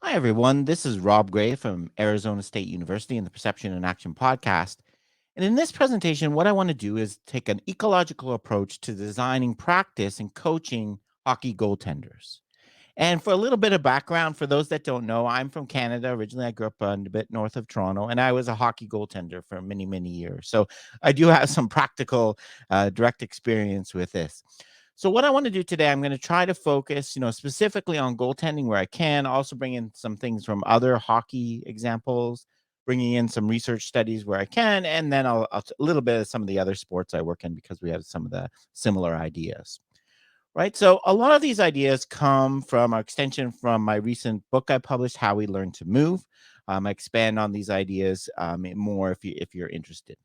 Hi, everyone. This is Rob Gray from Arizona State University and the Perception and Action podcast. And in this presentation, what I want to do is take an ecological approach to designing practice and coaching hockey goaltenders. And for a little bit of background, for those that don't know, I'm from Canada. Originally, I grew up a bit north of Toronto, and I was a hockey goaltender for many, many years. So I do have some practical, direct experience with this. So what I want to do today, I'm going to try to focus, specifically on goaltending where I can. Also bring in some things from other hockey examples, bringing in some research studies where I can, and then a little bit of some of the other sports I work in because we have some of the similar ideas. Right. So a lot of these ideas come from our extension from my recent book I published, How We Learn to Move. I expand on these ideas more if you're interested.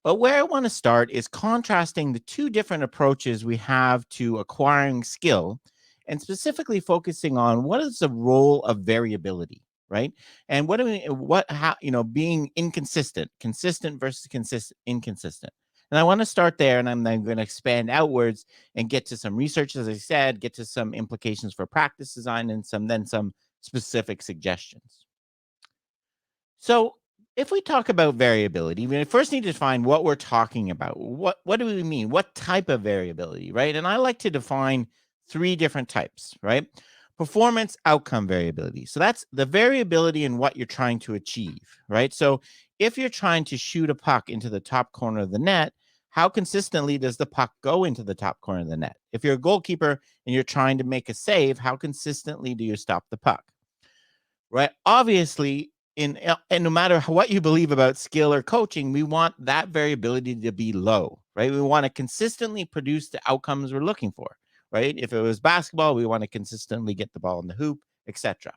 But where I want to start is contrasting the two different approaches we have to acquiring skill and specifically focusing on what is the role of variability, right? And what do we, what, how, being inconsistent, consistent versus inconsistent. And I want to start there and I'm then going to expand outwards and get to some research, as I said, get to some implications for practice design and some specific suggestions. So, if we talk about variability, we first need to define what we're talking about. What do we mean? What type of variability, right? And I like to define three different types, right? Performance outcome variability. So that's the variability in what you're trying to achieve, right? So if you're trying to shoot a puck into the top corner of the net, how consistently does the puck go into the top corner of the net? If you're a goalkeeper and you're trying to make a save, how consistently do you stop the puck? Right? Obviously, and no matter what you believe about skill or coaching, we want that variability to be low, right? We want to consistently produce the outcomes we're looking for, right? If it was basketball, we want to consistently get the ball in the hoop, etc.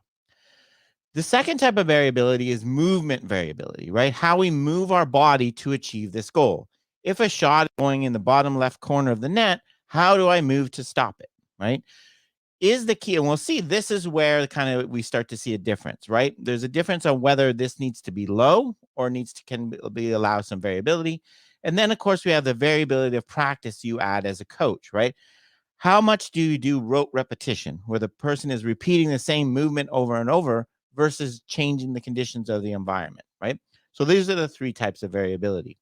The second type of variability is movement variability, right? How we move our body to achieve this goal. If a shot is going in the bottom left corner of the net, how do I move to stop it, right? Is the key, and we'll see this is where kind of we start to see a difference, right? There's a difference on whether this needs to be low or needs to can be allow some variability. And then of course we have the variability of practice you add as a coach, right? How much do you do rote repetition where the person is repeating the same movement over and over versus changing the conditions of the environment, right? So these are the three types of variability.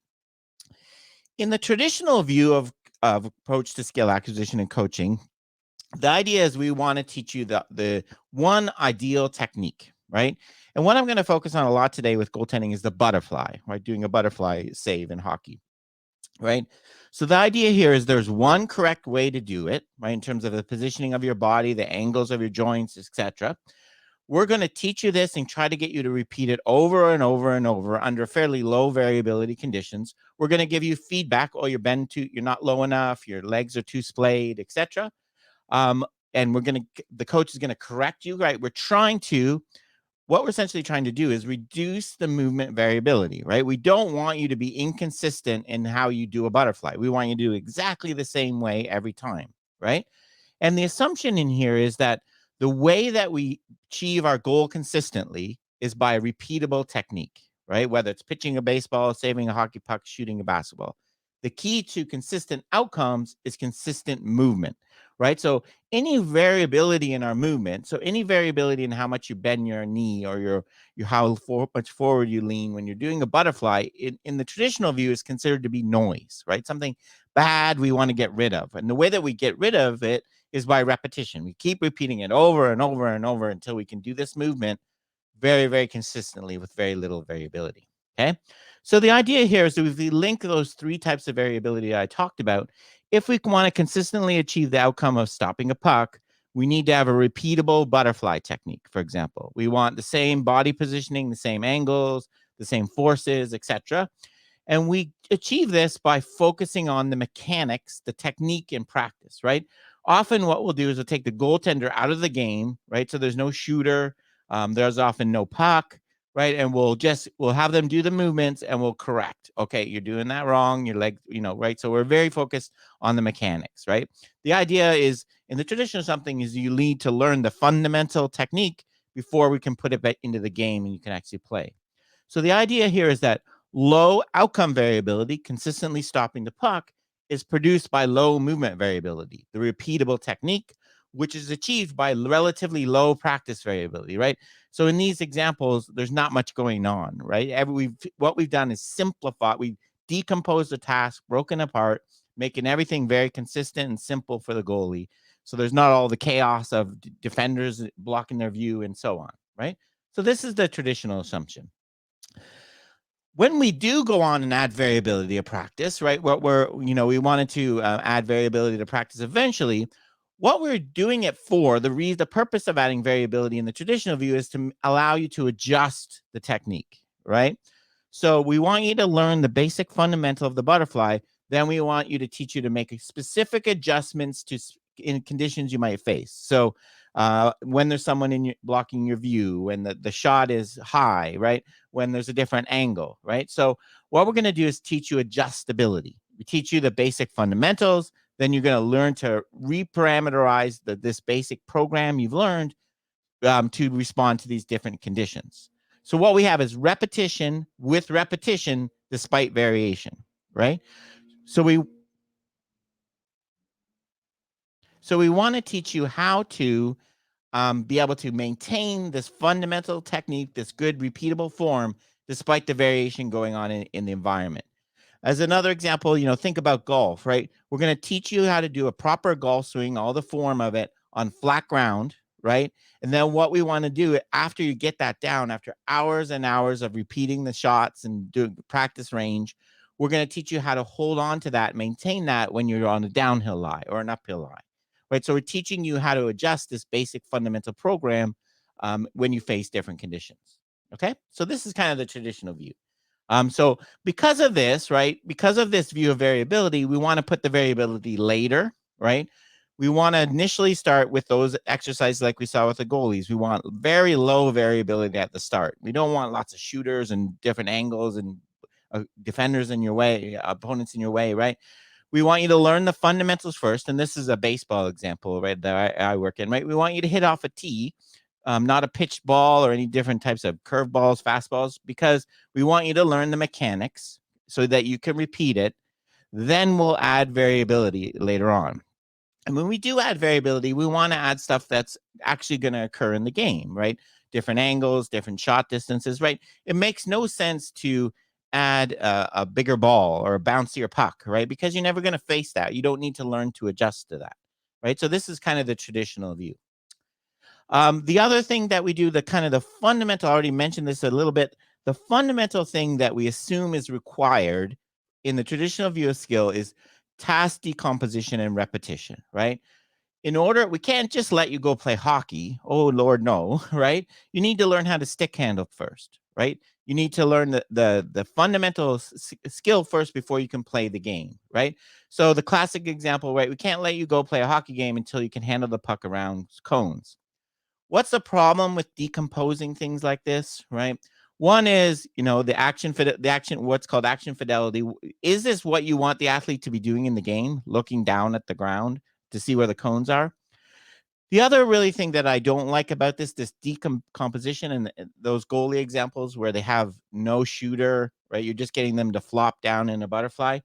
In the traditional view of approach to skill acquisition and coaching, the idea is we want to teach you the one ideal technique, right? And what I'm going to focus on a lot today with goaltending is the butterfly, right? Doing a butterfly save in hockey, right? So the idea here is there's one correct way to do it, right? In terms of the positioning of your body, the angles of your joints, etc. We're going to teach you this and try to get you to repeat it over and over and over under fairly low variability conditions. We're going to give you feedback. Oh, you're not low enough. Your legs are too splayed, etc. Um, and the coach is going to correct you, right? What we're essentially trying to do is reduce the movement variability, right? We don't want you to be inconsistent in how you do a butterfly. We want you to do exactly the same way every time, right? And the assumption in here is that the way that we achieve our goal consistently is by a repeatable technique, right? Whether it's pitching a baseball, saving a hockey puck, shooting a basketball. The key to consistent outcomes is consistent movement, right? So any variability in our movement, so any variability in how much you bend your knee or how much forward you lean when you're doing a butterfly, in the traditional view is considered to be noise, right? Something bad we want to get rid of. And the way that we get rid of it is by repetition. We keep repeating it over and over and over until we can do this movement very, very consistently with very little variability. Okay. So the idea here is that if we link those three types of variability I talked about, if we want to consistently achieve the outcome of stopping a puck, we need to have a repeatable butterfly technique, for example. We want the same body positioning, the same angles, the same forces, etc. And we achieve this by focusing on the mechanics, the technique in practice, right? Often what we'll do is we'll take the goaltender out of the game, right? So there's no shooter, there's often no puck, right? And we'll have them do the movements and we'll correct. Okay, you're doing that wrong. Your leg, right? So we're very focused on the mechanics, right? The idea is in the tradition of something is you need to learn the fundamental technique before we can put it back into the game and you can actually play. So the idea here is that low outcome variability, consistently stopping the puck, is produced by low movement variability. The repeatable technique which is achieved by relatively low practice variability, right? So in these examples, there's not much going on, right? What we've done is simplify. We've decomposed the task, broken apart, making everything very consistent and simple for the goalie. So there's not all the chaos of defenders blocking their view and so on, right? So this is the traditional assumption. When we do go on and add variability to practice, right? We wanted to add variability to practice eventually. What we're doing it for, the purpose of adding variability in the traditional view is to allow you to adjust the technique, right? So we want you to learn the basic fundamental of the butterfly. Then we want you to teach you to make specific adjustments in conditions you might face. So when there's someone blocking your view, when the shot is high, right? When there's a different angle, right? So what we're going to do is teach you adjustability. We teach you the basic fundamentals. Then you're going to learn to reparameterize this basic program you've learned to respond to these different conditions. So what we have is repetition with repetition despite variation, right? So we want to teach you how to be able to maintain this fundamental technique, this good repeatable form, despite the variation going on in the environment. As another example, think about golf, right? We're going to teach you how to do a proper golf swing, all the form of it on flat ground, right? And then what we want to do after you get that down, after hours and hours of repeating the shots and doing practice range, we're going to teach you how to hold on to that, maintain that when you're on a downhill lie or an uphill lie, right? So we're teaching you how to adjust this basic fundamental program when you face different conditions. Okay, so this is kind of the traditional view. So because of this, right, because of this view of variability, we want to put the variability later, right? We want to initially start with those exercises like we saw with the goalies. We want very low variability at the start. We don't want lots of shooters and different angles and defenders in your way, opponents in your way, right? We want you to learn the fundamentals first. And this is a baseball example, right, that I work in, right? We want you to hit off a tee, not a pitched ball or any different types of curveballs, fastballs, because we want you to learn the mechanics so that you can repeat it. Then we'll add variability later on. And when we do add variability, we want to add stuff that's actually going to occur in the game, right? Different angles, different shot distances, right? It makes no sense to add a bigger ball or a bouncier puck, right? Because you're never going to face that. You don't need to learn to adjust to that, right? So this is kind of the traditional view. The other thing that we do, the kind of the fundamental, I already mentioned this a little bit, the fundamental thing that we assume is required in the traditional view of skill is task decomposition and repetition, right? We can't just let you go play hockey. Oh, Lord, no, right? You need to learn how to stick handle first, right? You need to learn the fundamental skill first before you can play the game, right? So the classic example, right? We can't let you go play a hockey game until you can handle the puck around cones. What's the problem with decomposing things like this, right? One is, what's called action fidelity. Is this what you want the athlete to be doing in the game, looking down at the ground to see where the cones are? The other really thing that I don't like about this decomposition and those goalie examples where they have no shooter, right? You're just getting them to flop down in a butterfly.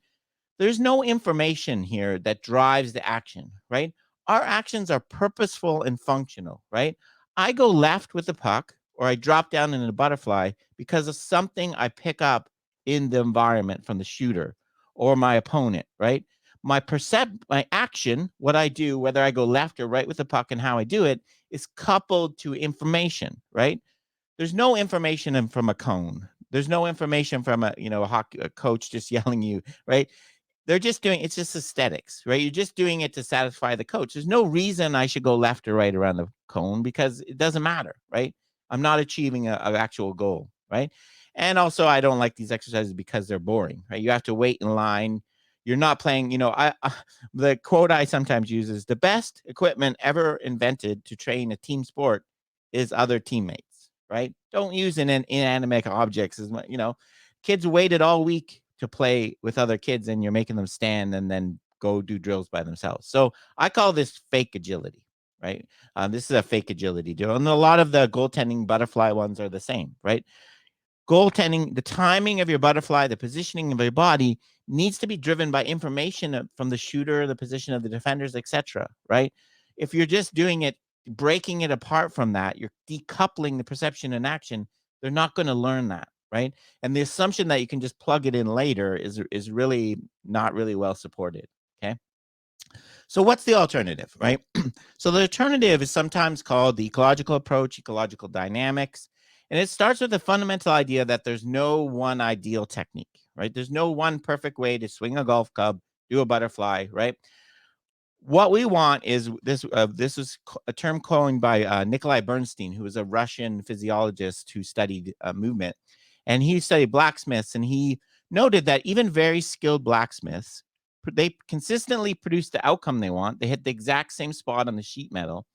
There's no information here that drives the action, right? Our actions are purposeful and functional, right? I go left with the puck or I drop down in a butterfly because of something I pick up in the environment from the shooter or my opponent, right? My action, what I do, whether I go left or right with the puck and how I do it, is coupled to information, right? There's no information from a cone. There's no information from a coach just yelling you, right? It's just aesthetics, right? You're just doing it to satisfy the coach. There's no reason I should go left or right around the cone because it doesn't matter, right? I'm not achieving an actual goal, right? And also, I don't like these exercises because they're boring, right? You have to wait in line. You're not playing, the quote I sometimes use is the best equipment ever invented to train a team sport is other teammates, right? Don't use inanimate objects as much, kids waited all week to play with other kids and you're making them stand and then go do drills by themselves. So I call this fake agility, right? This is a fake agility drill. And a lot of the goaltending butterfly ones are the same, right? Goaltending, the timing of your butterfly, the positioning of your body needs to be driven by information from the shooter, the position of the defenders, etc. Right? If you're just doing it, breaking it apart from that, you're decoupling the perception and action, they're not going to learn that, right? And the assumption that you can just plug it in later is really not really well supported. Okay. So what's the alternative, right? So the alternative is sometimes called the ecological approach, ecological dynamics. And it starts with the fundamental idea that there's no one ideal technique, right? There's no one perfect way to swing a golf club, do a butterfly, right? What we want is this. This is a term coined by Nikolai Bernstein, who was a Russian physiologist who studied movement, and he studied blacksmiths, and he noted that even very skilled blacksmiths, they consistently produce the outcome they want. They hit the exact same spot on the sheet metal,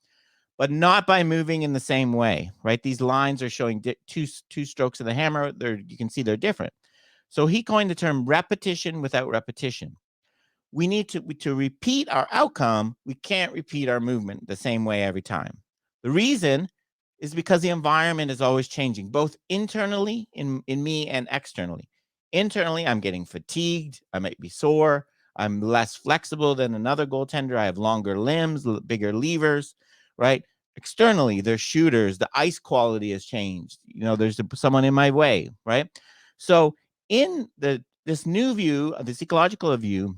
but not by moving in the same way. Right? These lines are showing two strokes of the hammer. You can see they're different. So he coined the term repetition without repetition. We need to repeat our outcome. We can't repeat our movement the same way every time. The reason is because the environment is always changing, both internally in me and externally. Internally, I'm getting fatigued. I might be sore. I'm less flexible than another goaltender. I have longer limbs, bigger levers, right? Externally, there's shooters. The ice quality has changed. There's someone in my way, right? So in this new view, this ecological view,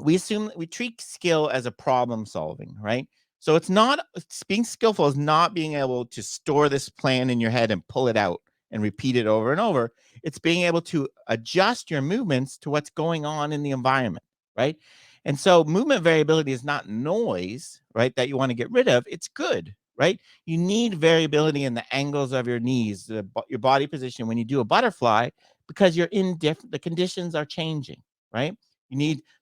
we treat skill as a problem solving, right? So being skillful is not being able to store this plan in your head and pull it out and repeat it over and over. It's being able to adjust your movements to what's going on in the environment, right? And so movement variability is not noise, right, that you want to get rid of. It's good, right? You need variability in the angles of your knees, your body position when you do a butterfly, because the conditions are changing, right?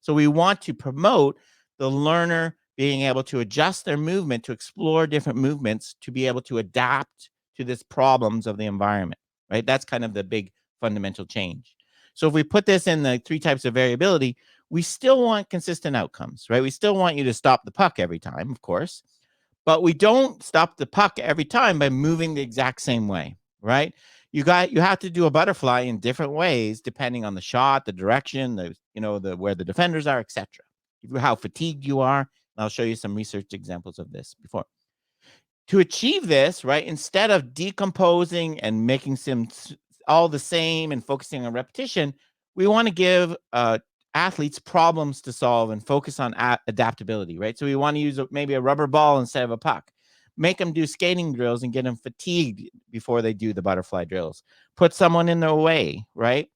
So we want to promote the learner being able to adjust their movement, to explore different movements, to be able to adapt to these problems of the environment, right? That's kind of the big fundamental change. So if we put this in the 3 types of variability, we still want consistent outcomes, right? We still want you to stop the puck every time, of course, but we don't stop the puck every time by moving the exact same way, right? You have to do a butterfly in different ways depending on the shot, the direction, where the defenders are, etc. How fatigued you are. I'll show you some research examples of this before. To achieve this, right, instead of decomposing and making some all the same and focusing on repetition, we want to give athletes problems to solve and focus on adaptability, right? So we want to use maybe a rubber ball instead of a puck. Make them do skating drills and get them fatigued before they do the butterfly drills. Put someone in their way, right?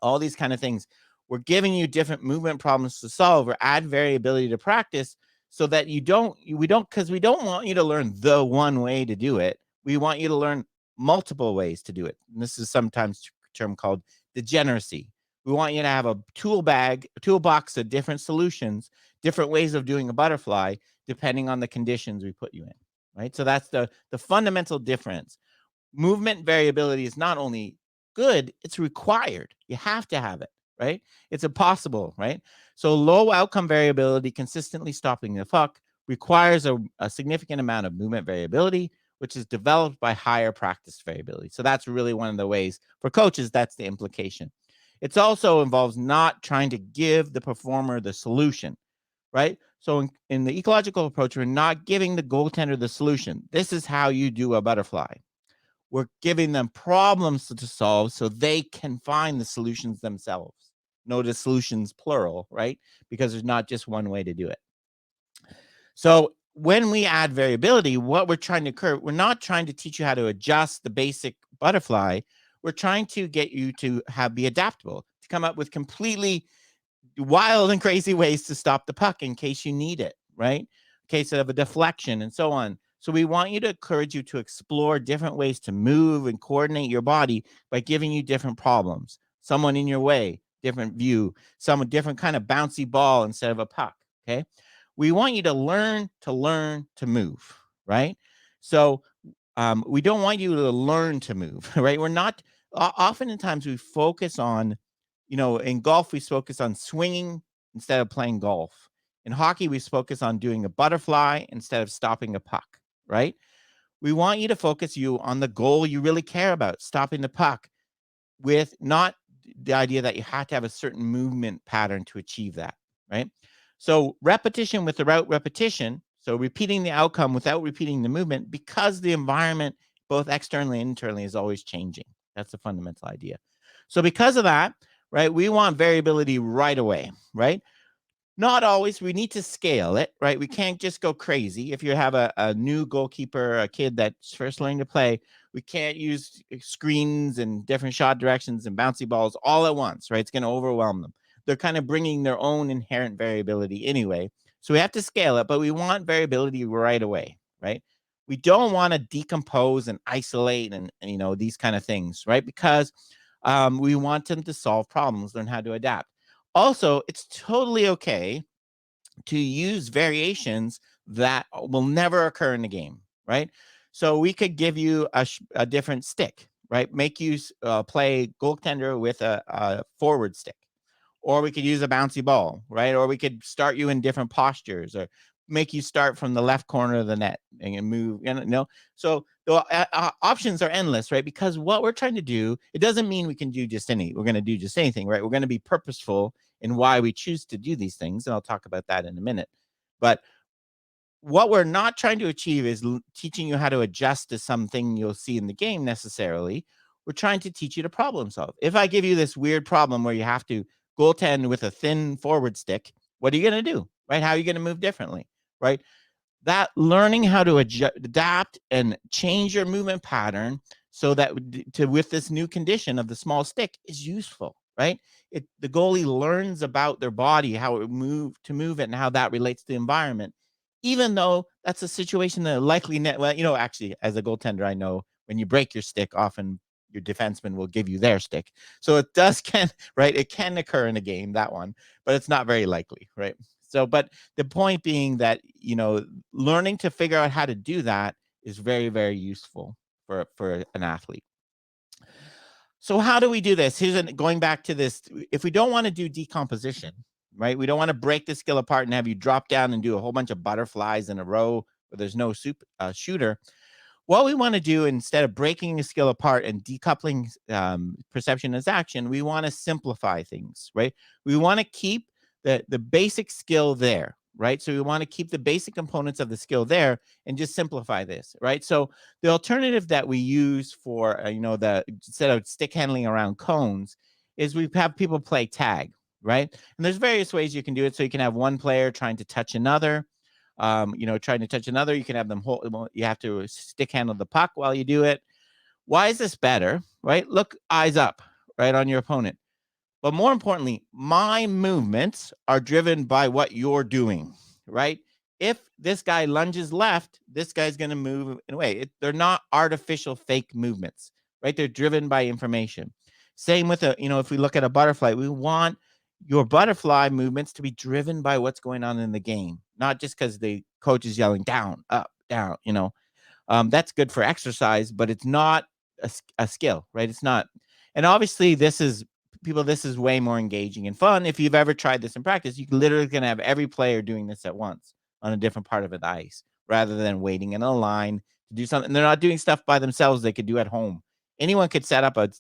All these kind of things. We're giving you different movement problems to solve or add variability to practice so that we don't want you to learn the one way to do it. We want you to learn multiple ways to do it. And this is sometimes a term called degeneracy. We want you to have a toolbox of different solutions, different ways of doing a butterfly, depending on the conditions we put you in, right? So that's the fundamental difference. Movement variability is not only good, it's required. You have to have it, right? It's impossible, right? So low outcome variability, consistently stopping the puck, requires a significant amount of movement variability, which is developed by higher practice variability. So that's really one of the ways for coaches, that's the implication. It also involves not trying to give the performer the solution, right? So in the ecological approach, we're not giving the goaltender the solution. This is how you do a butterfly. We're giving them problems to solve so they can find the solutions themselves. Notice solutions plural, right? Because there's not just one way to do it. So when we add variability, what we're trying to curve, we're not trying to teach you how to adjust the basic butterfly. We're trying to get you to be adaptable, to come up with completely wild and crazy ways to stop the puck in case you need it, right? In case of a deflection and so on. So we want you to encourage you to explore different ways to move and coordinate your body by giving you different problems. Someone in your way, different view, some different kind of bouncy ball instead of a puck, okay? We want you to learn to move, right? So we don't want you to learn to move, right? We're not, oftentimes we focus on, in golf, we focus on swinging instead of playing golf. In hockey, we focus on doing a butterfly instead of stopping a puck, right? We want you to focus on the goal you really care about, stopping the puck, with not the idea that you have to have a certain movement pattern to achieve that, right? So repetition with the route repetition. So repeating the outcome without repeating the movement, because the environment, both externally and internally, is always changing. That's the fundamental idea. So because of that, right, we want variability right away, right? Not always. We need to scale it, right? We can't just go crazy. If you have a new goalkeeper, a kid that's first learning to play, we can't use screens and different shot directions and bouncy balls all at once, right? It's going to overwhelm them. They're kind of bringing their own inherent variability anyway. So we have to scale it, but we want variability right away, right? We don't want to decompose and isolate and these kind of things, right? Because we want them to solve problems, learn how to adapt. Also, it's totally okay to use variations that will never occur in the game, right? So we could give you a different stick, right? Make you play goaltender with a forward stick, or we could use a bouncy ball, right? Or we could start you in different postures, or make you start from the left corner of the net and move. So the options are endless, right? Because what we're trying to do, it doesn't mean we can do just we're going to do just anything, right? We're going to be purposeful in why we choose to do these things, and I'll talk about that in a minute. But what we're not trying to achieve is teaching you how to adjust to something you'll see in the game necessarily. We're trying to teach you to problem solve. If I give you this weird problem where you have to goaltend with a thin forward stick, what are you going to do, right? How are you going to move differently, right? That learning how to adapt and change your movement pattern so that with this new condition of the small stick is useful, right? The goalie learns about their body, how it move it, and how that relates to the environment, even though that's a situation that likely actually, as a goaltender, I know when you break your stick, often your defenseman will give you their stick. So it right? It can occur in a game, that one, but it's not very likely, right? So, but the point being that, learning to figure out how to do that is very, very useful for an athlete. So how do we do this? Going back to this, if we don't want to do decomposition, right? We don't want to break the skill apart and have you drop down and do a whole bunch of butterflies in a row where there's no shooter. What we want to do, instead of breaking a skill apart and decoupling perception as action, we want to simplify things, right? We want to keep the basic skill there, right? So we want to keep the basic components of the skill there and just simplify this, right? So the alternative that we use for, instead of stick handling around cones, is we have people play tag, right? And there's various ways you can do it. So you can have one player trying to touch another, trying to touch another. You can have them you have to stick handle the puck while you do it. Why is this better, right? Look, eyes up, right, on your opponent. But more importantly, my movements are driven by what you're doing, right? If this guy lunges left, this guy's going to move in a way. They're not artificial fake movements, right? They're driven by information. Same with if we look at a butterfly, we want your butterfly movements to be driven by what's going on in the game, not just because the coach is yelling down, up, down, that's good for exercise, but it's not a skill, right? It's not. And obviously this is way more engaging and fun. If you've ever tried this in practice, you literally can have every player doing this at once on a different part of the ice, rather than waiting in a line to do something. They're not doing stuff by themselves they could do at home. Anyone could set up a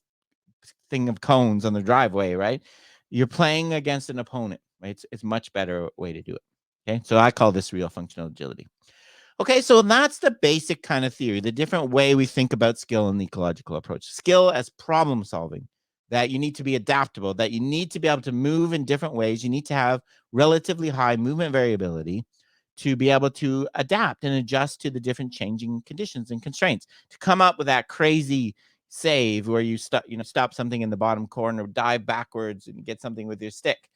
thing of cones on the driveway, right? You're playing against an opponent, right? It's much better way to do it. Okay, so I call this real functional agility. Okay, so that's the basic kind of theory, the different way we think about skill in the ecological approach. Skill as problem solving, that you need to be adaptable, that you need to be able to move in different ways. You need to have relatively high movement variability to be able to adapt and adjust to the different changing conditions and constraints, to come up with that crazy save where you stop something in the bottom corner, dive backwards and get something with your stick.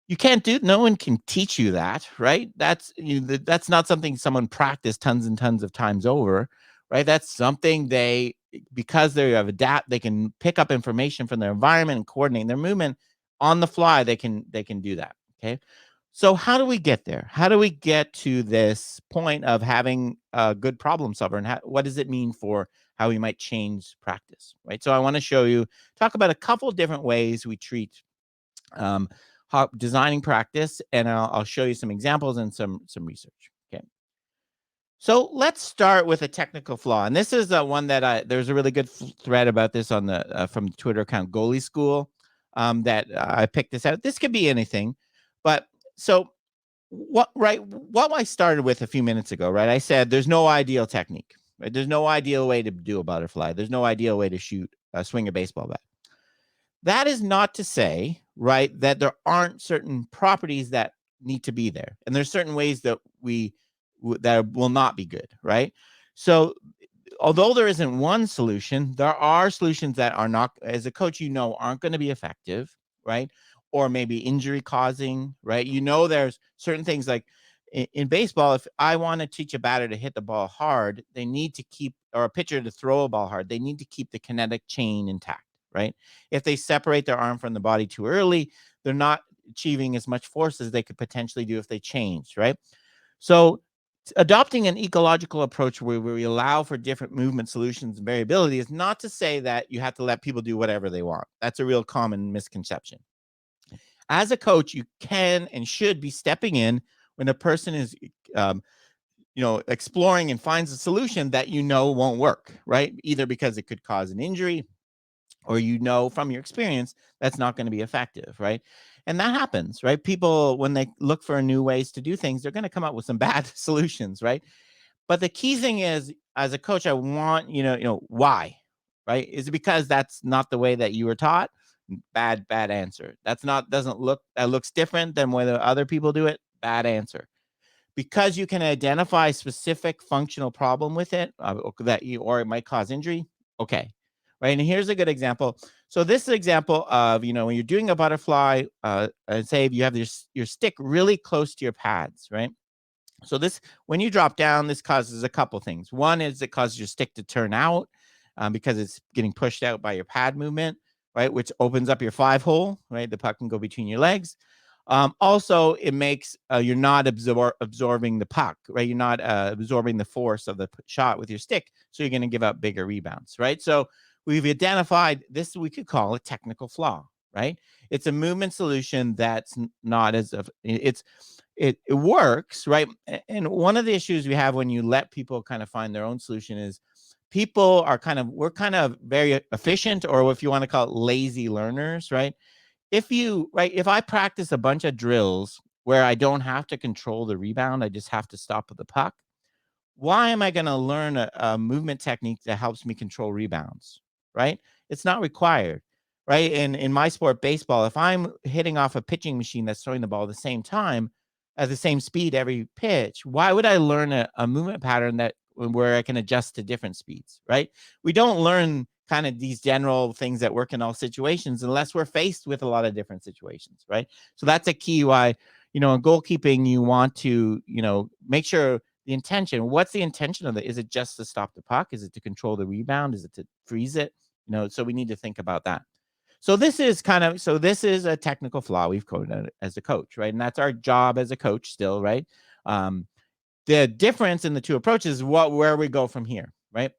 You can't do. No one can teach you that, right? That's not something someone practiced tons and tons of times over, right? That's something because they adapt, they can pick up information from their environment and coordinate their movement on the fly. They can do that. Okay. So how do we get there? How do we get to this point of having a good problem solver, and what does it mean for how we might change practice, right? So I want to talk about a couple of different ways we treat um, designing practice, and I'll show you some examples and some research. Okay. So let's start with a technical flaw, and this is one that there's a really good thread about this on the from the Twitter account Goalie School, that I picked this out. This could be anything, but so what I started with a few minutes ago, right? I said there's no ideal technique, right? There's no ideal way to do a butterfly. There's no ideal way to swing a baseball bat. That is not to say, right, that there aren't certain properties that need to be there, and there's certain ways that that will not be good, right? So although there isn't one solution, there are solutions that are not, as a coach, aren't going to be effective, right? Or maybe injury causing, right? There's certain things like in baseball, if I want to teach a batter to hit the ball hard, they need to keep, or a pitcher to throw a ball hard, they need to keep the kinetic chain intact, right? If they separate their arm from the body too early, they're not achieving as much force as they could potentially do if they changed, right? So adopting an ecological approach where we allow for different movement solutions and variability is not to say that you have to let people do whatever they want. That's a real common misconception. As a coach, you can and should be stepping in when a person is exploring and finds a solution that won't work, right? Either because it could cause an injury, or from your experience that's not going to be effective, right? And that happens, right? People, when they look for new ways to do things, they're going to come up with some bad solutions, right? But the key thing is, as a coach, I want why, right? Is it because that's not the way that you were taught? Bad answer. That looks different than whether other people do it. Bad answer. Because you can identify specific functional problem with it, or it might cause injury. Okay, right. And here's a good example. So this is an example of when you're doing a butterfly, and say if you have your stick really close to your pads, right? So when you drop down, this causes a couple things. One is it causes your stick to turn out, because it's getting pushed out by your pad movement, right? Which opens up your 5-hole, right? The puck can go between your legs. Also, it makes you're not absorbing the puck, right? You're not absorbing the force of the shot with your stick, so you're going to give up bigger rebounds, right? So we've identified this. We could call a technical flaw, right? It's a movement solution that's not as of it's it works, right? And one of the issues we have when you let people kind of find their own solution is we're kind of very efficient, or if you want to call it lazy learners, right? If I practice a bunch of drills where I don't have to control the rebound, I just have to stop with the puck, why am I going to learn a movement technique that helps me control rebounds, right? It's not required, right? In my sport, baseball, if I'm hitting off a pitching machine that's throwing the ball at the same time, at the same speed every pitch, why would I learn a movement pattern where I can adjust to different speeds, right? We don't learn kind of these general things that work in all situations unless we're faced with a lot of different situations, right? So that's a key why, in goalkeeping, you want to, make sure the intention. What's the intention of it? Is it just to stop the puck? Is it to control the rebound? Is it to freeze it? So we need to think about that. So this is a technical flaw we've coded as a coach, right? And that's our job as a coach still, right? The difference in the two approaches is where we go from here, right?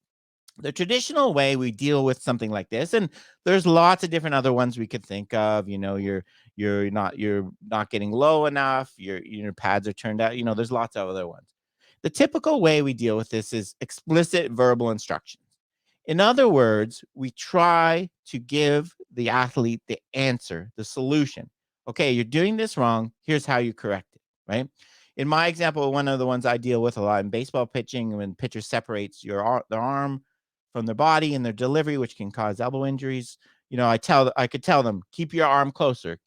The traditional way we deal with something like this, and there's lots of different other ones we could think of. You're not getting low enough. Your pads are turned out. There's lots of other ones. The typical way we deal with this is explicit verbal instructions. In other words, we try to give the athlete the answer, the solution. Okay, you're doing this wrong. Here's how you correct it, right? In my example, one of the ones I deal with a lot in baseball pitching, when pitcher separates their arm from their body and their delivery, which can cause elbow injuries. I could tell them, keep your arm closer,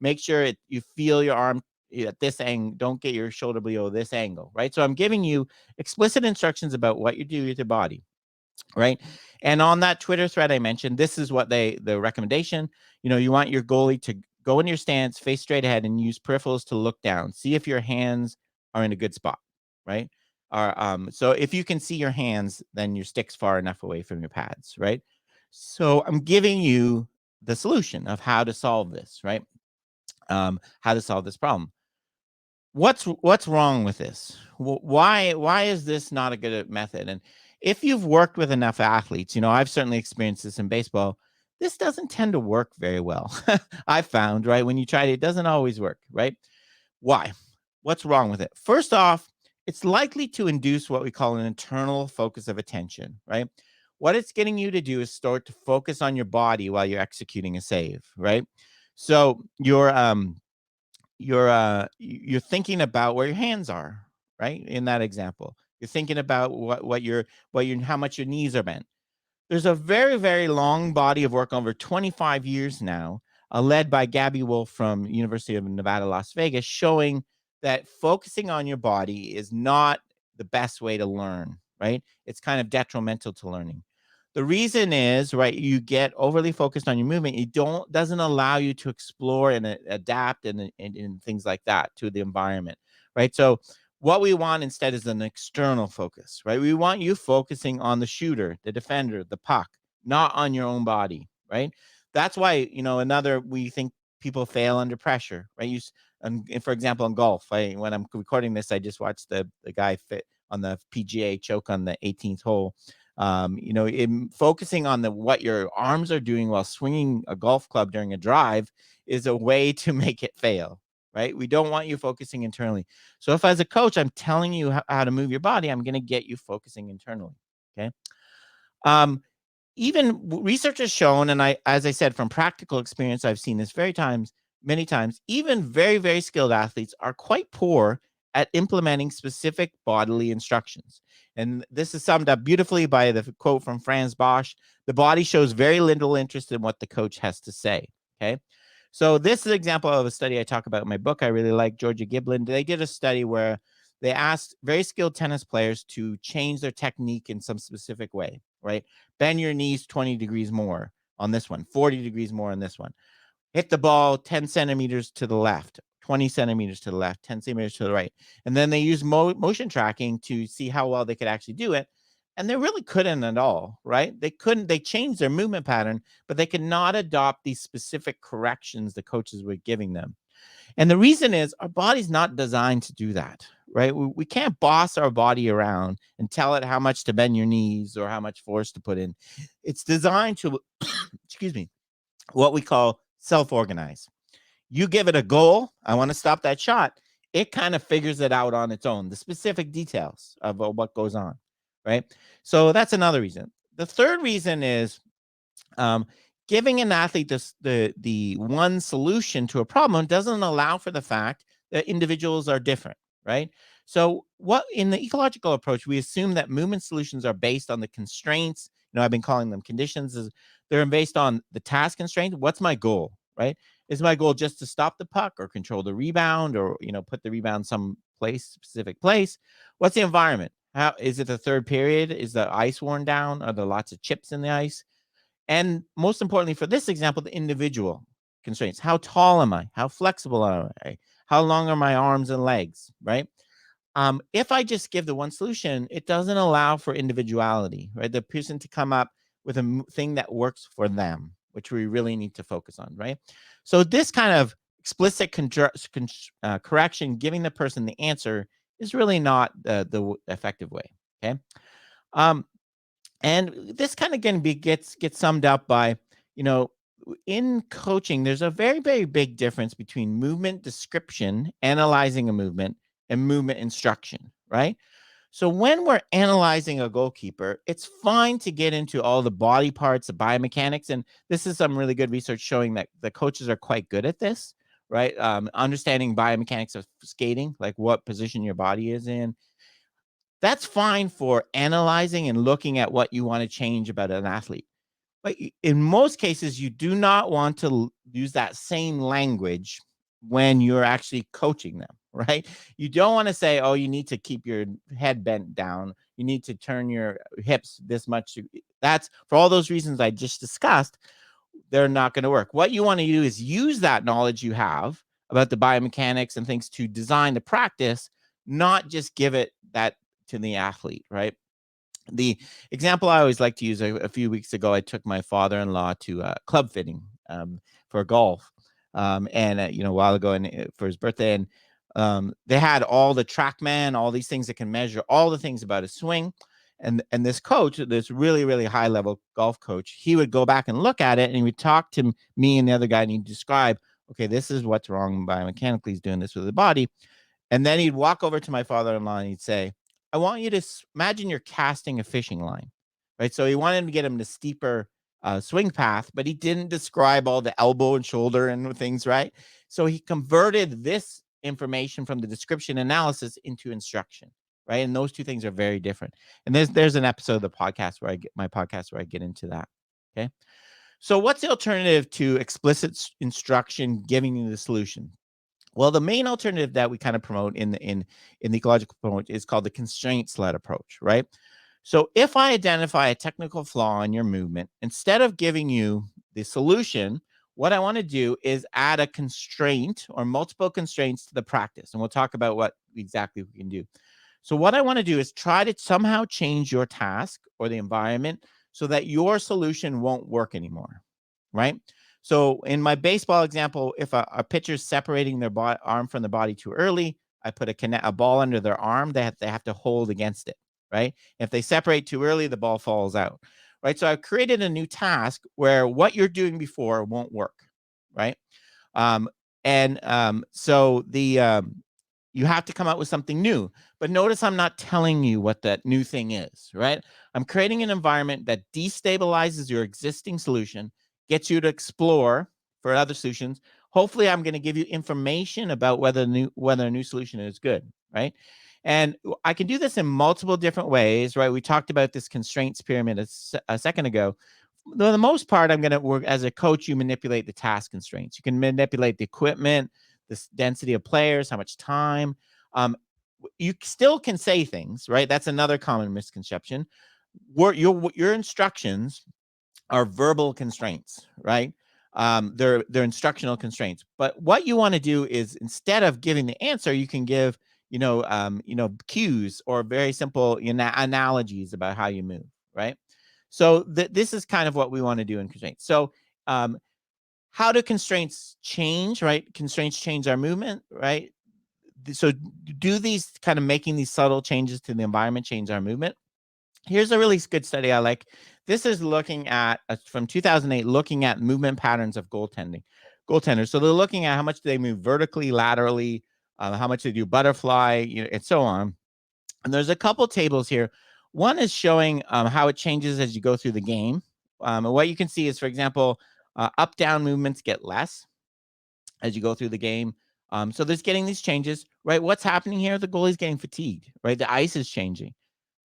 make sure you feel your arm at this angle. Don't get your shoulder below this angle, right? So I'm giving you explicit instructions about what you do with your body, right? And on that Twitter thread I mentioned, this is what the recommendation. You want your goalie to go in your stance, face straight ahead, and use peripherals to look down. See if your hands are in a good spot, right? So if you can see your hands, then your stick's far enough away from your pads, right? So I'm giving you the solution of how to solve this, right? How to solve this problem. What's wrong with this? Why is this not a good method? And if you've worked with enough athletes, I've certainly experienced this in baseball. This doesn't tend to work very well. I found, right, when you try it doesn't always work, right? Why? What's wrong with it? First off, it's likely to induce what we call an internal focus of attention, right? What it's getting you to do is start to focus on your body while you're executing a save, right? So you're thinking about where your hands are, right? In that example, you're thinking about how much your knees are bent. There's a very, very long body of work over 25 years now, led by Gabby Wolf from University of Nevada, Las Vegas, showing that focusing on your body is not the best way to learn, right? It's kind of detrimental to learning. The reason is, right, you get overly focused on your movement. Doesn't allow you to explore and adapt and things like that to the environment, right? So what we want instead is an external focus, right? We want you focusing on the shooter, the defender, the puck, not on your own body, right? That's why, we think people fail under pressure, right? And for example, in golf, when I'm recording this, I just watched the guy fit on the PGA choke on the 18th hole. In focusing on what your arms are doing while swinging a golf club during a drive is a way to make it fail, right? We don't want you focusing internally. So if as a coach, I'm telling you how to move your body, I'm going to get you focusing internally. Okay. Um, Even research has shown, and as I said, from practical experience, I've seen this many times, even very, very skilled athletes are quite poor at implementing specific bodily instructions. And this is summed up beautifully by the quote from Franz Bosch: the body shows very little interest in what the coach has to say. Okay. So this is an example of a study I talk about in my book. I really like Georgia Giblin. They did a study where they asked very skilled tennis players to change their technique in some specific way, right? Bend your knees 20 degrees more on this one, 40 degrees more on this one. Hit the ball 10 centimeters to the left, 20 centimeters to the left, 10 centimeters to the right. And then they use motion tracking to see how well they could actually do it. And they really couldn't at all, right? They changed their movement pattern, but they could not adopt these specific corrections the coaches were giving them. And the reason is our body's not designed to do that, right? We can't boss our body around and tell it how much to bend your knees or how much force to put in. It's designed to, excuse me, what we call self-organize. You give it a goal, I want to stop that shot. It kind of figures it out on its own, the specific details of what goes on, right? So that's another reason. The third reason is um, giving an athlete the one solution to a problem doesn't allow for the fact that individuals are different, right? So what in the ecological approach, we assume that movement solutions are based on the constraints. I've been calling them conditions. They're based on the task constraint. What's my goal, right? Is my goal just to stop the puck or control the rebound or put the rebound specific place? What's the environment? How is it the third period? Is the ice worn down? Are there lots of chips in the ice? And most importantly, for this example, the individual constraints. How tall am I? How flexible am I? How long are my arms and legs, right? If I just give the one solution, it doesn't allow for individuality, right? The person to come up with a thing that works for them, which we really need to focus on, right? So this kind of explicit correction, giving the person the answer, is really not the effective way, okay? Um, and this kind of gets summed up by, in coaching, there's a very, very big difference between movement description, analyzing a movement, and movement instruction, right? So when we're analyzing a goalkeeper, it's fine to get into all the body parts, the biomechanics, and this is some really good research showing that the coaches are quite good at this, right? Understanding biomechanics of skating, like what position your body is in. That's fine for analyzing and looking at what you want to change about an athlete. But in most cases, you do not want to use that same language when you're actually coaching them, right? You don't want to say, oh, you need to keep your head bent down. You need to turn your hips this much. That's for all those reasons I just discussed, they're not going to work. What you want to do is use that knowledge you have about the biomechanics and things to design the practice, not just give it that to the athlete, right? The example I always like to use, a few weeks ago, I took my father-in-law to club fitting for golf, and a while ago, and for his birthday, and they had all the TrackMan, all these things that can measure all the things about his swing, and this coach, this really, really high level golf coach, he would go back and look at it, and he would talk to me and the other guy, and he'd describe, okay, this is what's wrong biomechanically. He's doing this with the body. And then he'd walk over to my father-in-law and he'd say, I want you to imagine you're casting a fishing line, right? So he wanted to get him to steeper swing path, but he didn't describe all the elbow and shoulder and things, right? So he converted this information from the description analysis into instruction, right? And those two things are very different. And there's an episode of the podcast where I get into that. Okay. So what's the alternative to explicit instruction giving you the solution? Well, the main alternative that we kind of promote in the ecological approach is called the constraints-led approach, right? So if I identify a technical flaw in your movement, instead of giving you the solution, what I want to do is add a constraint or multiple constraints to the practice. And we'll talk about what exactly we can do. So what I want to do is try to somehow change your task or the environment so that your solution won't work anymore, right? So in my baseball example, if a pitcher's separating their arm from the body too early, I put a ball under their arm. They have to hold against it, right? If they separate too early, the ball falls out, right? So I've created a new task where what you're doing before won't work, right? Um, so you have to come up with something new. But notice I'm not telling you what that new thing is, right? I'm creating an environment that destabilizes your existing solution, gets you to explore for other solutions. Hopefully, I'm going to give you information about whether a new solution is good, right? And I can do this in multiple different ways, right? We talked about this constraints pyramid a second ago. For the most part, I'm going to work as a coach. You manipulate the task constraints. You can manipulate the equipment, the density of players, how much time. You still can say things, right? That's another common misconception. Your instructions are verbal constraints, right? They're instructional constraints. But what you want to do is instead of giving the answer, you can give cues or very simple analogies about how you move, right? So this is kind of what we want to do in constraints. So um, how do constraints change, right? Constraints change our movement, right? So do these kind of making these subtle changes to the environment change our movement? Here's a really good study I like. This is looking at from 2008, looking at movement patterns of goaltenders. So they're looking at how much they move vertically, laterally, how much they do butterfly, and so on. And there's a couple tables here. One is showing how it changes as you go through the game. And what you can see is, for example, up-down movements get less as you go through the game. So there's getting these changes, right? What's happening here? The goalie's getting fatigued, right? The ice is changing.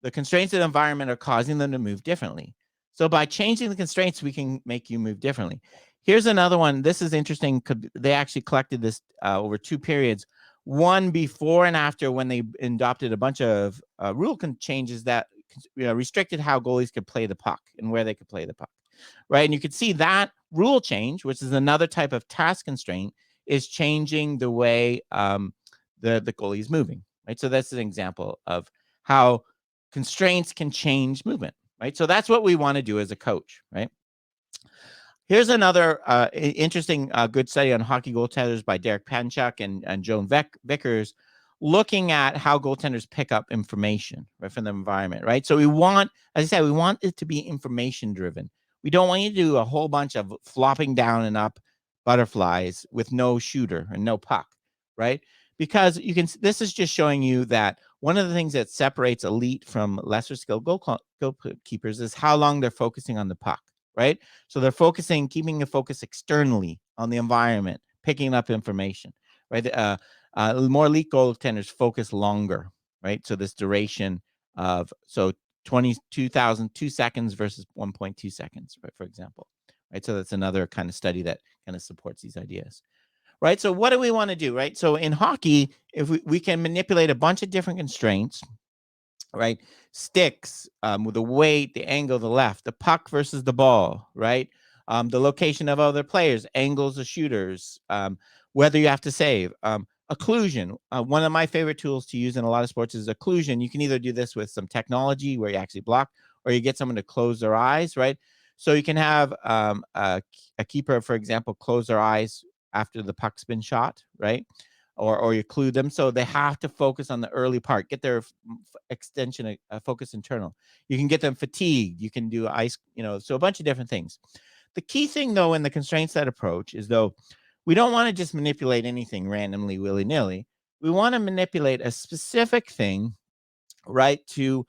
The constraints of the environment are causing them to move differently. So by changing the constraints, we can make you move differently. Here's another one. This is interesting. They actually collected this over 2 periods, one before and after, when they adopted a bunch of rule changes that restricted how goalies could play the puck and where they could play the puck, right? And you could see that rule change, which is another type of task constraint, is changing the way the goalie is moving, right? So that's an example of how constraints can change movement, right? So that's what we want to do as a coach, right? Here's another interesting good study on hockey goaltenders by Derek Panchuk and Joan Vickers, looking at how goaltenders pick up information, right, from the environment, right? So we want, as I said, we want it to be information driven. We don't want you to do a whole bunch of flopping down and up butterflies with no shooter and no puck, right? Because this is just showing you that one of the things that separates elite from lesser skilled goalkeepers is how long they're focusing on the puck, right? So they're keeping the focus externally on the environment, picking up information, right? More elite goaltenders focus longer, right? So this duration of 22,002 seconds versus 1.2 seconds, right, for example, right? So that's another kind of study that kind of supports these ideas, right? So what do we want to do, right? So in hockey, if we can manipulate a bunch of different constraints, right? Sticks, with the weight, the angle, the left, the puck versus the ball, right? The location of other players, angles of shooters, whether you have to save. Occlusion. One of my favorite tools to use in a lot of sports is occlusion. You can either do this with some technology where you actually block, or you get someone to close their eyes, right? So you can have a keeper, for example, close their eyes after the puck's been shot, right? Or you occlude them, so they have to focus on the early part, get their extension focus internal. You can get them fatigued. You can do ice, so a bunch of different things. The key thing, though, in the constraints-led approach is, though, we don't want to just manipulate anything randomly, willy-nilly. We want to manipulate a specific thing, right, to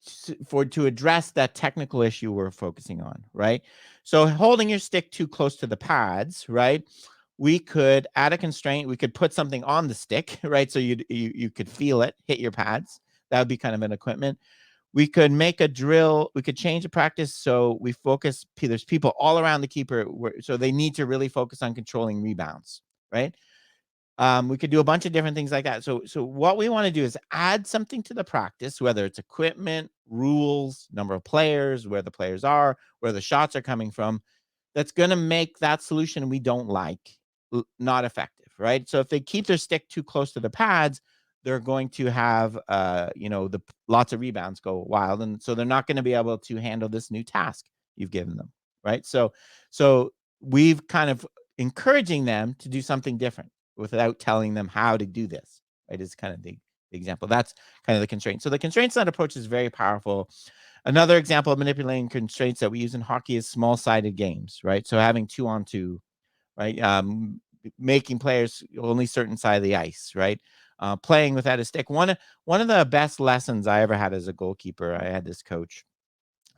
to address that technical issue we're focusing on, right? So holding your stick too close to the pads, right? We could add a constraint. We could put something on the stick, right? So you could feel it hit your pads. That would be kind of an equipment. We could make a drill. We could change the practice so we focus. There's people all around the keeper, so they need to really focus on controlling rebounds, right? We could do a bunch of different things like that. So what we want to do is add something to the practice, whether it's equipment, rules, number of players, where the players are, where the shots are coming from, that's going to make that solution we don't like not effective, right? So if they keep their stick too close to the pads, they're going to have, the lots of rebounds go wild, and so they're not going to be able to handle this new task you've given them, right? So we've kind of encouraging them to do something different without telling them how to do this, right? Is kind of the example. That's kind of the constraint. So the constraints-led approach is very powerful. Another example of manipulating constraints that we use in hockey is small-sided games, right? So having 2-on-2, right? Making players only certain side of the ice, right? Playing without a stick. One of the best lessons I ever had as a goalkeeper, I had this coach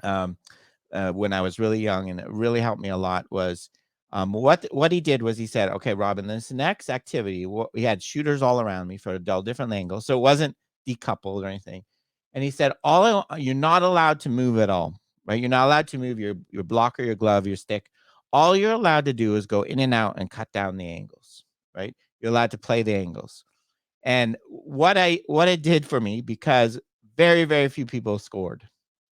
when I was really young, and it really helped me a lot, was what he did was he said, okay, Robin, this next activity, we had shooters all around me for a different angle. So it wasn't decoupled or anything. And he said, you're not allowed to move at all, right? You're not allowed to move your blocker, your glove, your stick. All you're allowed to do is go in and out and cut down the angles, right? You're allowed to play the angles. And what it did for me, because very, very few people scored,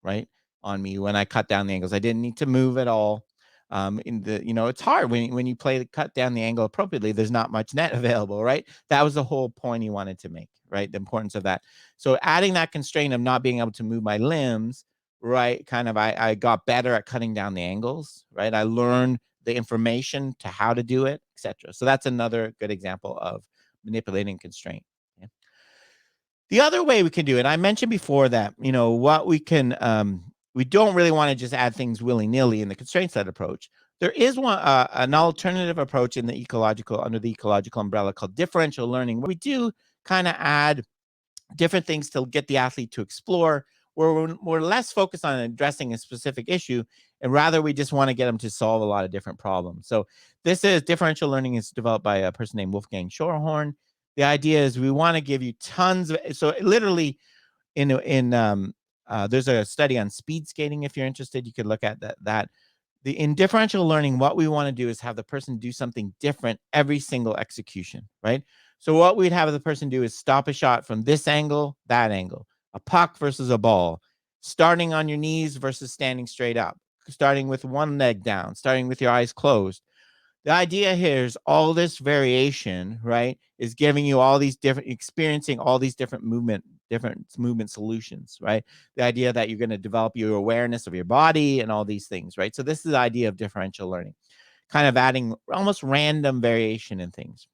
right, on me when I cut down the angles. I didn't need to move at all. It's hard when you cut down the angle appropriately. There's not much net available, right? That was the whole point he wanted to make, right? The importance of that. So adding that constraint of not being able to move my limbs, right? Kind of, I got better at cutting down the angles, right? I learned the information to how to do it, etc. So that's another good example of manipulating constraint. Yeah. The other way we can do it, I mentioned before that, what we can, we don't really want to just add things willy-nilly in the constraint-led approach. There is an alternative approach under the ecological umbrella called differential learning, where we do kind of add different things to get the athlete to explore, where we're less focused on addressing a specific issue, and rather we just want to get them to solve a lot of different problems. So this is differential learning is developed by a person named Wolfgang Schorhorn. The idea is we want to give you tons of, so literally there's a study on speed skating. If you're interested, you could look at that. In differential learning, what we want to do is have the person do something different every single execution, right? So what we'd have the person do is stop a shot from this angle, that angle, a puck versus a ball, starting on your knees versus standing straight up, starting with one leg down, starting with your eyes closed. The idea here is all this variation, right, is giving you all these experiencing all these different movement solutions, right? The idea that you're going to develop your awareness of your body and all these things, right? So this is the idea of differential learning, kind of adding almost random variation in things,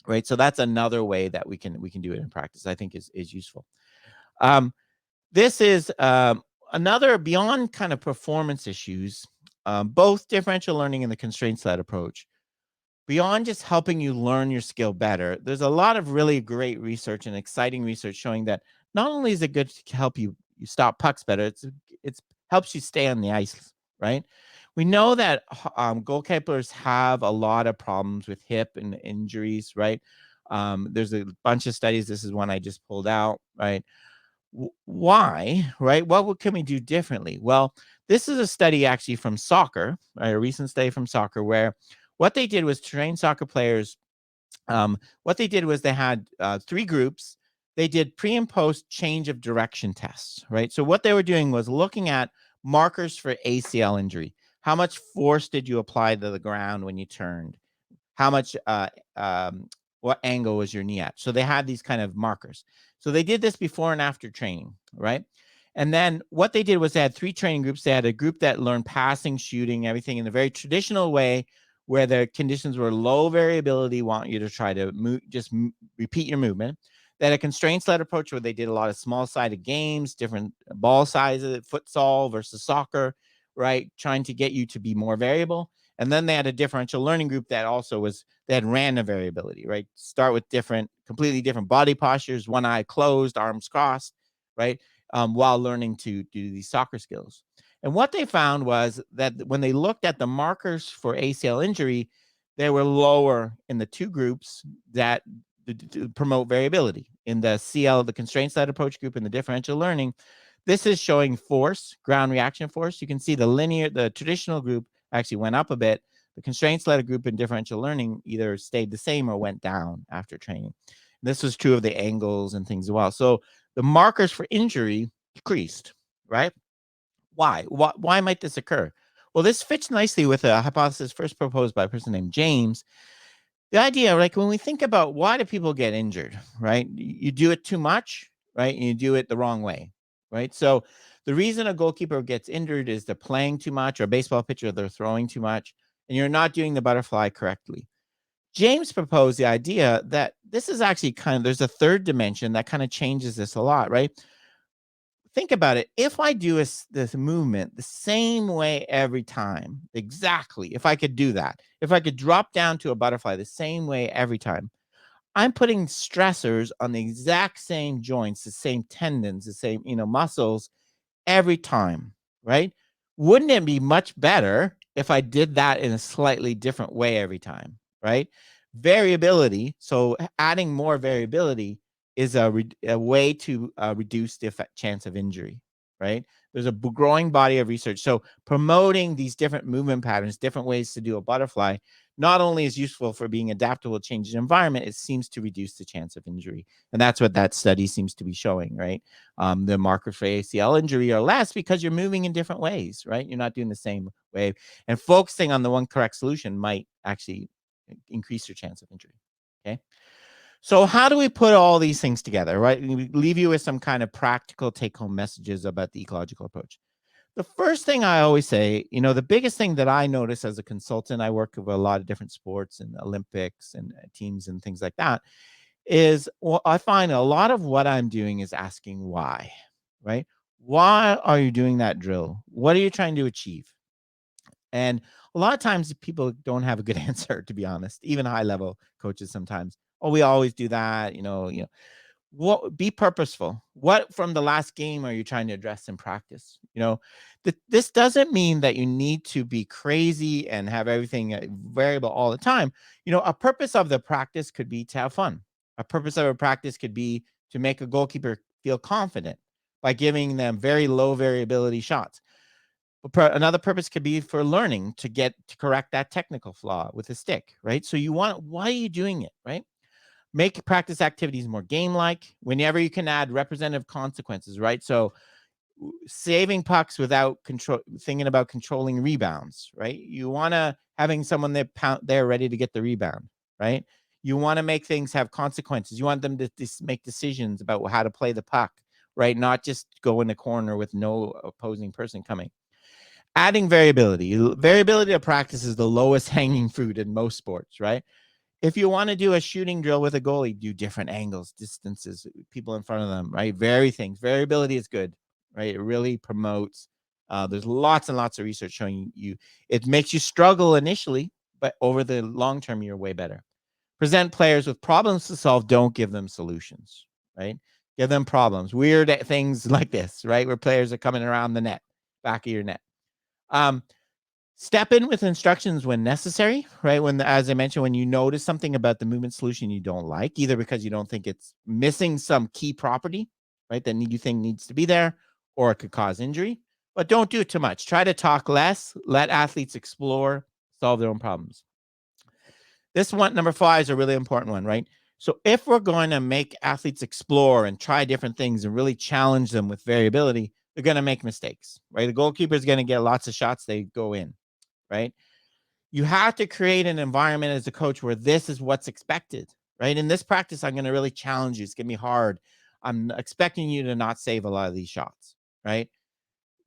right? So that's another way that we can do it in practice, I think is useful. This is another beyond kind of performance issues, both differential learning and the constraints-led approach. Beyond just helping you learn your skill better, there's a lot of really great research and exciting research showing that not only is it good to help you stop pucks better, it's helps you stay on the ice, right? We know that goalkeepers have a lot of problems with hip and injuries, right? There's a bunch of studies. This is one I just pulled out, right? Why, right? What can we do differently? Well, this is a study actually from soccer, right? A recent study from soccer where what they did was train soccer players. What they did was they had 3 groups. They did pre and post change of direction tests, right? So what they were doing was looking at markers for ACL injury. How much force did you apply to the ground when you turned? How much, what angle was your knee at? So they had these kind of markers. So they did this before and after training, right? And then what they did was they had 3 training groups. They had a group that learned passing, shooting, everything in a very traditional way, where the conditions were low variability, want you to try to repeat your movement. They had a constraints-led approach where they did a lot of small-sided games, different ball sizes, futsal versus soccer, right? Trying to get you to be more variable. And then they had a differential learning group that also they had random variability, right? Start with completely different body postures, one eye closed, arms crossed, right? while learning to do these soccer skills. And what they found was that when they looked at the markers for ACL injury, they were lower in the two groups that promote variability. In the CL, the constraint-led approach group, and the differential learning, this is showing force, ground reaction force. You can see the traditional group actually went up a bit. The constraints-led group in differential learning either stayed the same or went down after training. This was true of the angles and things as well. So the markers for injury decreased, right? Why? Why might this occur? Well, this fits nicely with a hypothesis first proposed by a person named James. The idea, like when we think about why do people get injured, right? You do it too much, right? And you do it the wrong way, right? So the reason a goalkeeper gets injured is they're playing too much, or a baseball pitcher, they're throwing too much, and you're not doing the butterfly correctly. James proposed the idea that this is actually there's a third dimension that kind of changes this a lot, right? Think about it. If I do this movement the same way every time, exactly, if I could do that, if I could drop down to a butterfly the same way every time, I'm putting stressors on the exact same joints, the same tendons, the same, muscles every time, right? Wouldn't it be much better if I did that in a slightly different way every time, right? Variability, so adding more variability is a way to reduce the chance of injury, right? There's a growing body of research. So promoting these different movement patterns, different ways to do a butterfly, not only is useful for being adaptable to changing environment, it seems to reduce the chance of injury. And that's what that study seems to be showing, right? The markers for ACL injury are less because you're moving in different ways, right? You're not doing the same way. And focusing on the one correct solution might actually increase your chance of injury. Okay. So how do we put all these things together, right? We leave you with some kind of practical take-home messages about the ecological approach. The first thing I always say, the biggest thing that I notice as a consultant, I work with a lot of different sports and Olympics and teams and things like that, is I find a lot of what I'm doing is asking why, right? Why are you doing that drill? What are you trying to achieve? And a lot of times people don't have a good answer, to be honest, even high level coaches sometimes. Oh, we always do that, what be purposeful. What from the last game are you trying to address in practice? This doesn't mean that you need to be crazy and have everything variable all the time. A purpose of the practice could be to have fun. A purpose of a practice could be to make a goalkeeper feel confident by giving them very low variability shots. Another purpose could be for learning to correct that technical flaw with a stick, right? So why are you doing it, right? Make practice activities more game-like. Whenever you can add representative consequences, right? So saving pucks without thinking about controlling rebounds, right? You want to having someone there ready to get the rebound, right? You want to make things have consequences. You want them to make decisions about how to play the puck, right? Not just go in the corner with no opposing person coming. Adding variability. Variability of practice is the lowest hanging fruit in most sports, right? If you want to do a shooting drill with a goalie, do different angles, distances, people in front of them, right? Variability is good, right? It really promotes. There's lots and lots of research showing it makes you struggle initially, but over the long term, you're way better. Present players with problems to solve. Don't give them solutions, right? Give them problems, weird things like this, right? Where players are coming around the net, back of your net. Um, Step in with instructions when necessary, right? As I mentioned, when you notice something about the movement solution you don't like, either because you don't think it's missing some key property, right, that you think needs to be there, or it could cause injury. But don't do it too much. Try to talk less. Let athletes explore, solve their own problems. This one, number 5, is a really important one, right? So if we're going to make athletes explore and try different things and really challenge them with variability, they're going to make mistakes, right? The goalkeeper is going to get lots of shots. They go in, right? You have to create an environment as a coach where this is what's expected, right? In this practice, I'm going to really challenge you. It's going to be hard. I'm expecting you to not save a lot of these shots, right?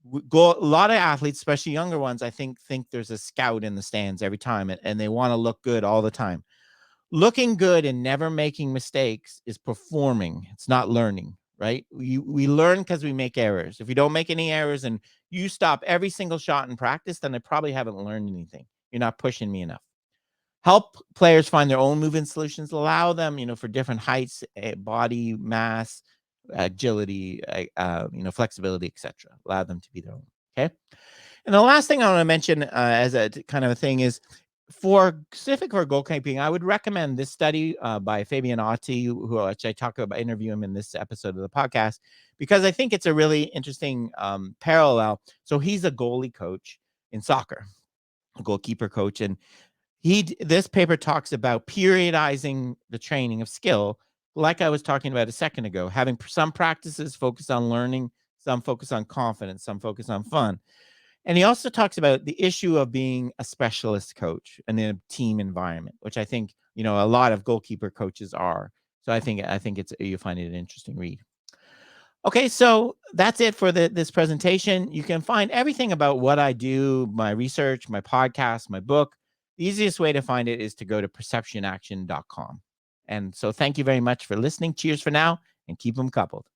A lot of athletes, especially younger ones, I think there's a scout in the stands every time, and they want to look good all the time. Looking good and never making mistakes is performing. It's not learning, right? We learn because we make errors. If you don't make any errors and you stop every single shot in practice, then I probably haven't learned anything. You're not pushing me enough. Help players find their own movement solutions. Allow them, for different heights, body mass, agility, flexibility, etc. Allow them to be their own. Okay. And the last thing I want to mention as a kind of a thing is specific for goalkeeping, I would recommend this study by Fabian Otti, which I talk about, interview him in this episode of the podcast, because I think it's a really interesting parallel. So he's a goalie coach in soccer, a goalkeeper coach, and this paper talks about periodizing the training of skill, like I was talking about a second ago, having some practices focus on learning, some focus on confidence, some focus on fun. And he also talks about the issue of being a specialist coach in a team environment, which I think, a lot of goalkeeper coaches are. So I think you'll find it an interesting read. Okay, so that's it for this presentation. You can find everything about what I do, my research, my podcast, my book. The easiest way to find it is to go to perceptionaction.com. And so thank you very much for listening. Cheers for now, and keep them coupled.